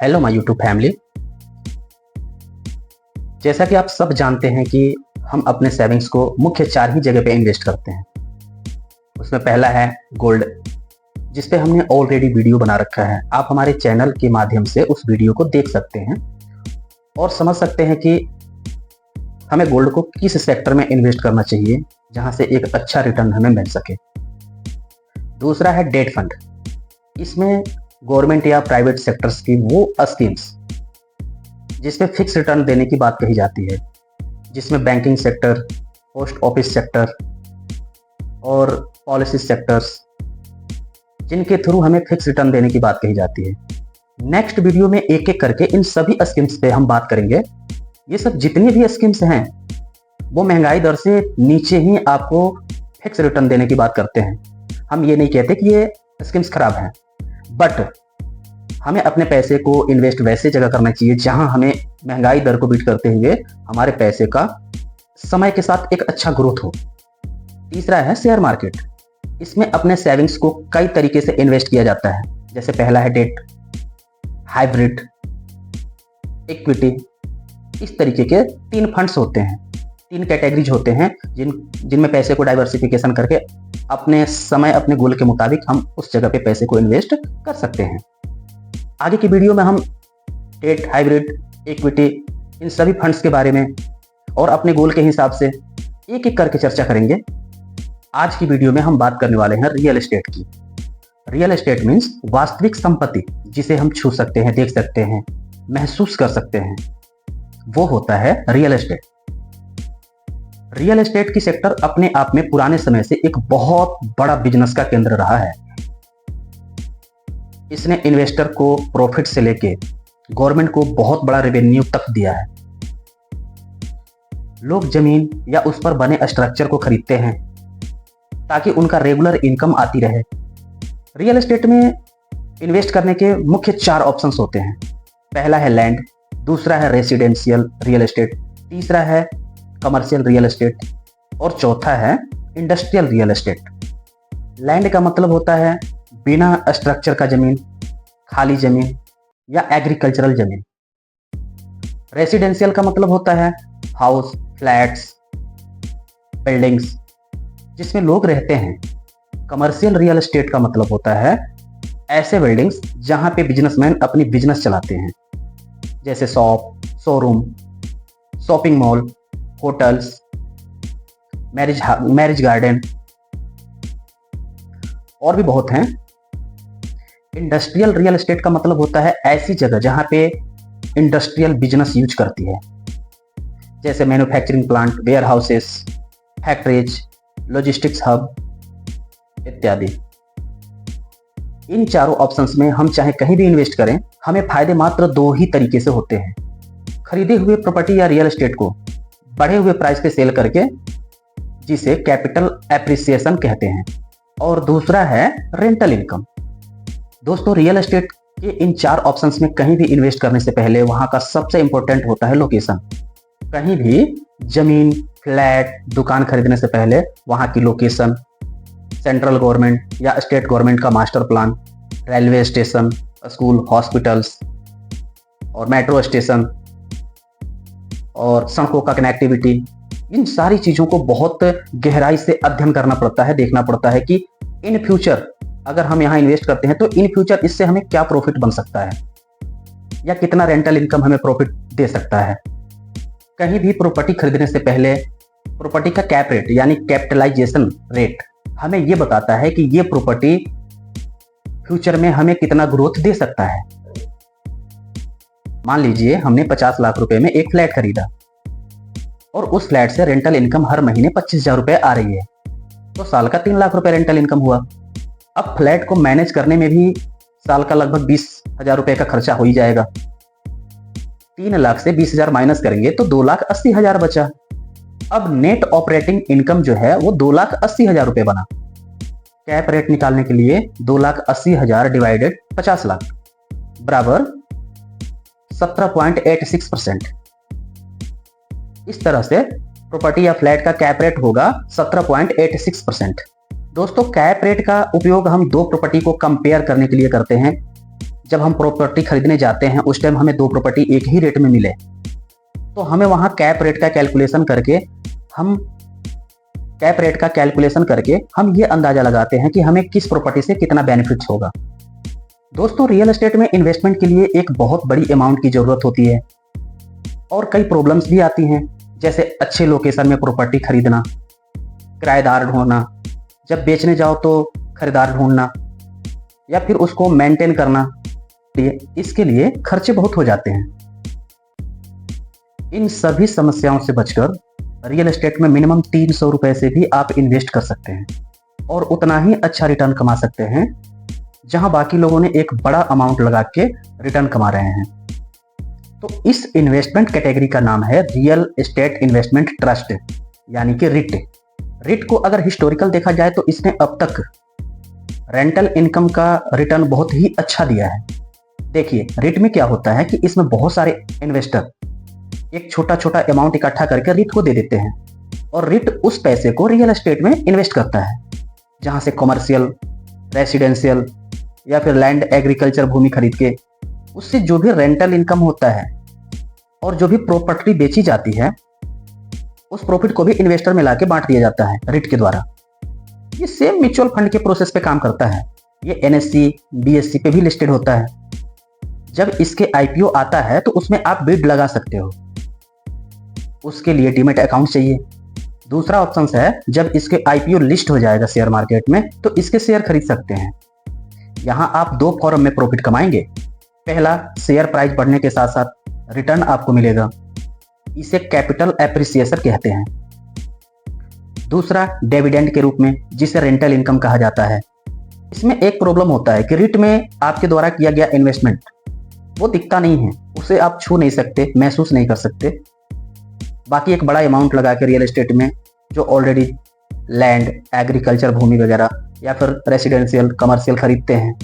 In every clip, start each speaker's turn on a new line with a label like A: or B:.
A: Hello my YouTube family. जैसा कि आप सब जानते हैं कि हम अपने सेविंग्स को मुख्य 4 ही जगह पे इन्वेस्ट करते हैं। उसमें पहला है गोल्ड, जिस पे हमने ऑलरेडी वीडियो बना रखा है। आप हमारे चैनल के माध्यम से उस वीडियो को देख सकते हैं और समझ सकते हैं कि हमें गोल्ड को किस सेक्टर में इन्वेस्ट करना चाहिए जहां से एक अच्छा रिटर्न हमें मिल सके। दूसरा है डेट फंड। इसमें गवर्नमेंट या प्राइवेट सेक्टर्स की वो स्कीम्स जिसमें फिक्स रिटर्न देने की बात कही जाती है, जिसमें banking sector, post office sector और पॉलिसी सेक्टर्स, जिनके थ्रू हमें फिक्स रिटर्न देने की बात कही जाती है। नेक्स्ट वीडियो में एक एक करके इन सभी स्कीम्स पे हम बात करेंगे। ये सब जितनी भी स्कीम्स हैं वो महंगाई दर से नीचे ही आपको फिक्स रिटर्न देने की बात करते हैं। हम ये नहीं कहते कि ये स्कीम्स खराब हैं, बट हमें अपने पैसे को इन्वेस्ट वैसे जगह करना चाहिए जहां हमें महंगाई दर को बीट करते हुए हमारे पैसे का समय के साथ एक अच्छा ग्रोथ हो। तीसरा है शेयर मार्केट। इसमें अपने सेविंग्स को कई तरीके से इन्वेस्ट किया जाता है। जैसे पहला है डेट, हाइब्रिड, इक्विटी। इस तरीके के 3 फंड्स होते हैं, 3 कैटेगरीज होते हैं जिनमें पैसे को डाइवर्सिफिकेशन करके अपने समय, अपने गोल के मुताबिक हम उस जगह पे पैसे को इन्वेस्ट कर सकते हैं। आगे की वीडियो में हम डेट, हाइब्रिड, इक्विटी, इन सभी फंड्स के बारे में और अपने गोल के हिसाब से एक एक करके चर्चा करेंगे। आज की वीडियो में हम बात करने वाले हैं रियल एस्टेट की। रियल एस्टेट मीन्स वास्तविक संपत्ति, जिसे हम छू सकते हैं, देख सकते हैं, महसूस कर सकते हैं, वो होता है रियल एस्टेट। रियल एस्टेट की सेक्टर अपने आप में पुराने समय से एक बहुत बड़ा बिजनेस का केंद्र रहा है। इसने इन्वेस्टर को प्रॉफिट से लेके गवर्नमेंट को बहुत बड़ा रेवेन्यू तक दिया है। लोग जमीन या उस पर बने स्ट्रक्चर को खरीदते हैं ताकि उनका रेगुलर इनकम आती रहे। रियल एस्टेट में इन्वेस्ट करने के मुख्य 4 ऑप्शंस होते हैं। पहला है लैंड, दूसरा है रेसिडेंशियल रियल एस्टेट, तीसरा है कमर्शियल रियल एस्टेट और चौथा है इंडस्ट्रियल रियल एस्टेट। लैंड का मतलब होता है बिना स्ट्रक्चर का जमीन, खाली जमीन या एग्रीकल्चरल जमीन। रेसिडेंशियल का मतलब होता है हाउस, फ्लैट्स, बिल्डिंग्स जिसमें लोग रहते हैं। कमर्शियल रियल एस्टेट का मतलब होता है ऐसे बिल्डिंग्स जहां पे बिजनेसमैन अपनी बिजनेस चलाते हैं, जैसे shop, showroom, shopping mall, hotels, marriage garden और भी बहुत हैं। इंडस्ट्रियल रियल एस्टेट का मतलब होता है ऐसी जगह जहां पे इंडस्ट्रियल बिजनेस यूज करती है, जैसे manufacturing plant, warehouses, factories, logistics hub इत्यादि। इन चारों ऑप्शंस में हम चाहे कहीं भी इन्वेस्ट करें, हमें फायदे मात्र 2 ही तरीके से होते हैं। खरीदे हुए प्रॉपर्टी या रियल एस्टेट को बढ़े हुए प्राइस पे सेल करके, जिसे कैपिटल एप्रिसिएशन कहते हैं, और दूसरा है रेंटल इनकम। दोस्तों, रियल एस्टेट के इन 4 ऑप्शंस में कहीं भी इन्वेस्ट करने से पहले वहां का सबसे इंपॉर्टेंट होता है लोकेशन। कहीं भी जमीन, फ्लैट, दुकान खरीदने से पहले वहां की लोकेशन, सेंट्रल गवर्नमेंट या स्टेट गवर्नमेंट का master plan, railway station, school, hospitals और मेट्रो स्टेशन और सड़कों का कनेक्टिविटी, इन सारी चीजों को बहुत गहराई से अध्ययन करना पड़ता है, देखना पड़ता है कि इन फ्यूचर अगर हम यहाँ इन्वेस्ट करते हैं तो इन फ्यूचर इससे हमें क्या प्रॉफिट बन सकता है या कितना रेंटल इनकम हमें प्रॉफिट दे सकता है। कहीं भी प्रॉपर्टी खरीदने से पहले प्रॉपर्टी का कैप रेट यानी कैपिटलाइजेशन रेट हमें यह बताता है कि ये प्रॉपर्टी फ्यूचर में हमें कितना ग्रोथ दे सकता है। मान लीजिए हमने 50 लाख रुपए में एक फ्लैट खरीदा और उस फ्लैट से रेंटल इनकम हर महीने 25,000 रुपए आ रही है, तो साल का 3 लाख रुपए रेंटल इनकम हुआ। अब फ्लैट को मैनेज करने में भी साल का लगभग 20,000 रुपए का खर्चा हो ही जाएगा। 3 लाख से 20,000 माइनस करेंगे तो 2,80,000 बचा। अब नेट ऑपरेटिंग इनकम जो है वो 2,80,000 रुपए बना। कैप रेट निकालने के लिए 2,80,000 डिवाइडेड 50 लाख बराबर 17.86%। इस तरह से प्रॉपर्टी या फ्लैट का कैप रेट होगा 17.86%। दोस्तों, कैप रेट का उपयोग हम 2 प्रॉपर्टी को कंपेयर करने के लिए करते हैं जब हम प्रॉपर्टी खरीदने जाते हैं उस टाइम हमें दो प्रॉपर्टी एक ही रेट में मिले, तो हमें वहां कैप रेट का कैलकुलेशन करके हम ये अंदाजा लगाते हैं कि हमें किस प्रॉपर्टी से कितना बेनिफिट होगा। दोस्तों, रियल एस्टेट में इन्वेस्टमेंट के लिए एक बहुत बड़ी अमाउंट की जरूरत होती है और कई प्रॉब्लम्स भी आती हैं, जैसे अच्छे लोकेशन में प्रॉपर्टी खरीदना, किराएदार ढूंढना, जब बेचने जाओ तो खरीदार ढूंढना, या फिर उसको मेंटेन करना, इसके लिए खर्चे बहुत हो जाते हैं। इन सभी समस्याओं से बचकर रियल एस्टेट में मिनिमम 300 रुपए से भी आप इन्वेस्ट कर सकते हैं और उतना ही अच्छा रिटर्न कमा सकते हैं जहां बाकी लोगों ने एक बड़ा अमाउंट लगा के रिटर्न कमा रहे हैं। तो इस इन्वेस्टमेंट कैटेगरी का नाम है रियल एस्टेट इन्वेस्टमेंट ट्रस्ट, यानी कि रिट। रिट को अगर हिस्टोरिकल देखा जाए तो इसने अब तक रेंटल इनकम का रिटर्न बहुत ही अच्छा दिया है। देखिए, रिट में क्या होता है कि इसमें बहुत सारे इन्वेस्टर एक छोटा छोटा अमाउंट इकट्ठा करके रिट को दे देते हैं और रिट उस पैसे को रियल एस्टेट में इन्वेस्ट करता है, जहां से कमर्शियल, रेसिडेंशियल या फिर लैंड एग्रीकल्चर भूमि खरीद के उससे जो भी रेंटल इनकम होता है और जो भी प्रॉपर्टी बेची जाती है उस प्रॉफिट को भी इन्वेस्टर में लाके बांट दिया जाता है रिट के द्वारा। ये सेम म्यूचुअल फंड के प्रोसेस पे काम करता है। ये NSE, BSE पे भी लिस्टेड होता है। जब इसके IPO आता है तो उसमें आप बिड लगा सकते हो, उसके लिए डीमैट अकाउंट चाहिए। दूसरा ऑप्शन है, जब इसके IPO लिस्ट हो जाएगा शेयर मार्केट में तो इसके शेयर खरीद सकते हैं। यहाँ आप दो फॉर्म में प्रॉफिट कमाएंगे। पहला, शेयर प्राइस बढ़ने के साथ साथ रिटर्न आपको मिलेगा, इसे कैपिटल एप्रिसिएशन कहते हैं। दूसरा, डिविडेंड के रूप में, जिसे रेंटल इनकम कहा जाता है। इसमें एक प्रॉब्लम होता है कि रिट में आपके द्वारा किया गया इन्वेस्टमेंट वो दिखता नहीं है, उसे आप छू नहीं सकते, महसूस नहीं कर सकते। बाकी एक बड़ा अमाउंट लगा के रियल एस्टेट में जो ऑलरेडी लैंड, एग्रीकल्चर भूमि वगैरह या फिर रेसिडेंशियल, कमर्शियल खरीदते हैं,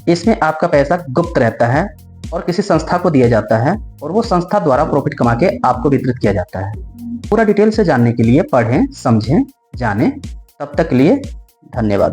A: इसमें आपका पैसा गुप्त रहता है और किसी संस्था को दिया जाता है और वो संस्था द्वारा प्रॉफिट कमा के आपको वितरित किया जाता है। पूरा डिटेल से जानने के लिए पढ़ें, समझें, जानें। तब तक के लिए धन्यवाद।